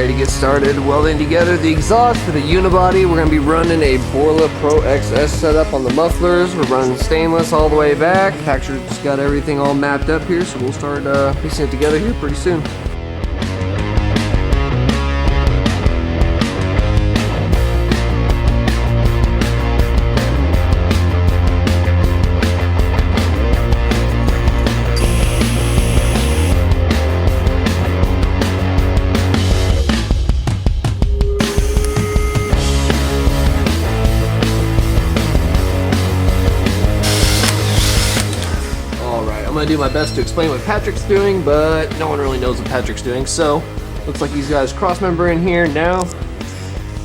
ready to get started welding together the exhaust for the Unibody. We're going to be running a Borla Pro XS setup on the mufflers. We're running stainless all the way back. Patrick just got everything all mapped up here, so we'll start piecing it together here pretty soon. I'm gonna do my best to explain what Patrick's doing, but no one really knows what Patrick's doing. So, looks like he's got his cross member in here now.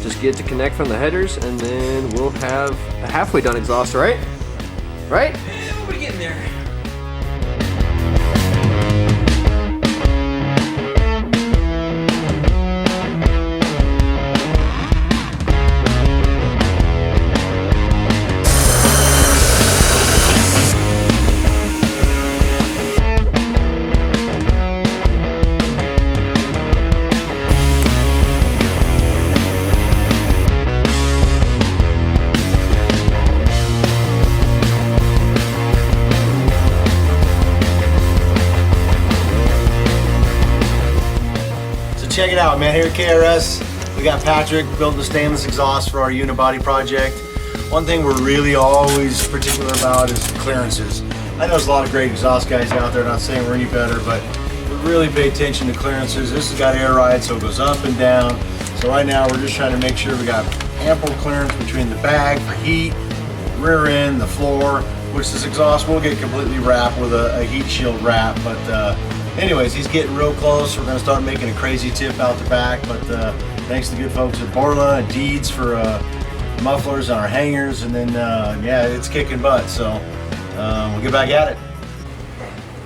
Just get to connect from the headers, and then we'll have a halfway done exhaust, right? Right? Yeah, we're getting there. Check it out, man. Here at KRS, we got Patrick building a stainless exhaust for our Unibody project. One thing we're really always particular about is clearances. I know there's a lot of great exhaust guys out there, not saying we're any better, but we really pay attention to clearances. This has got air ride, so it goes up and down. So right now we're just trying to make sure we got ample clearance between the bag for heat, rear end, the floor, which this exhaust will get completely wrapped with a heat shield wrap, but anyways, he's getting real close. We're going to start making a crazy tip out the back, but thanks to the good folks at Borla and Deeds for mufflers and our hangers, and then yeah, it's kicking butt, so we'll get back at it.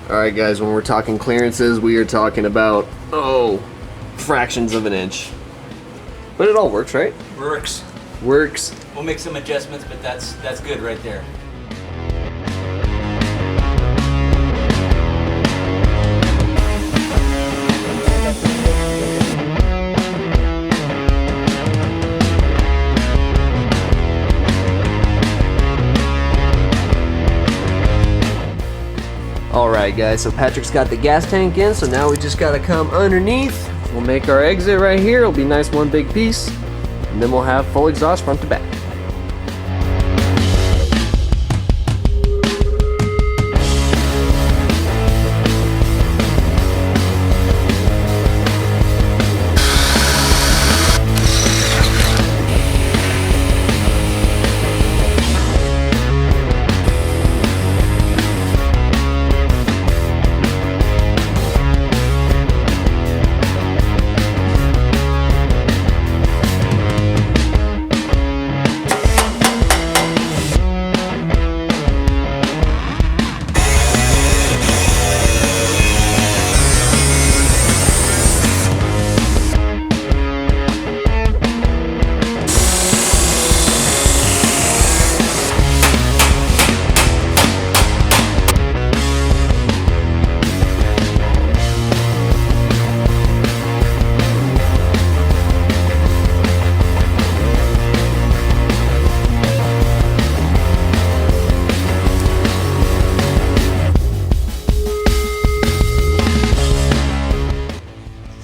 Alright guys, when we're talking clearances, we are talking about, fractions of an inch. But it all works, right? Works. Works. We'll make some adjustments, but that's good right there. Alright guys, so Patrick's got the gas tank in, so now we just gotta come underneath. We'll make our exit right here. It'll be nice, one big piece, and then we'll have full exhaust front to back.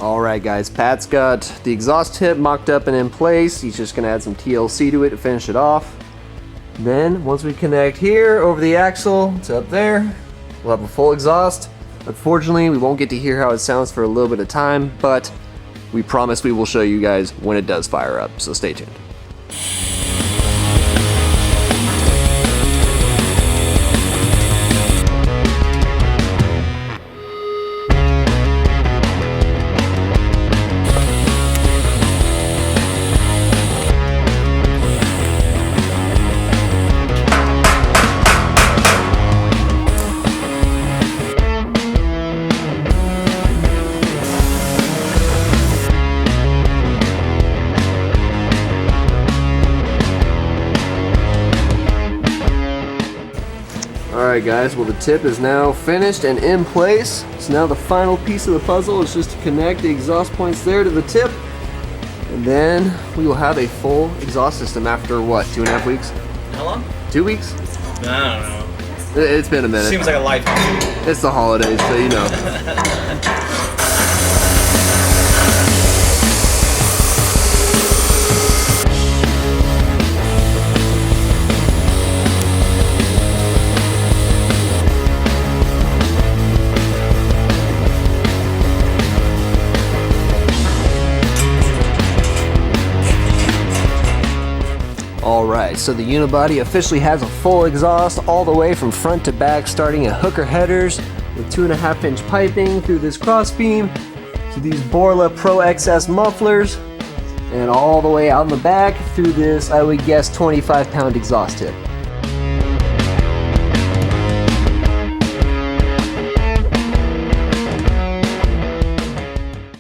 Alright guys, Pat's got the exhaust tip mocked up and in place. He's just going to add some TLC to it to finish it off. Then, once we connect here over the axle to up there, we'll have a full exhaust. Unfortunately, we won't get to hear how it sounds for a little bit of time, but we promise we will show you guys when it does fire up, so stay tuned. Alright guys, well the tip is now finished and in place. So now the final piece of the puzzle is just to connect the exhaust points there to the tip. And then we will have a full exhaust system after what, 2.5 weeks? How long? 2 weeks? I don't know. It's been a minute. Seems like a lifetime. It's the holidays, so you know. Alright, so the Unibody officially has a full exhaust all the way from front to back, starting at hooker headers with 2.5-inch piping through this crossbeam to these Borla Pro XS mufflers, and all the way out in the back through this, I would guess, 25-pound exhaust tip.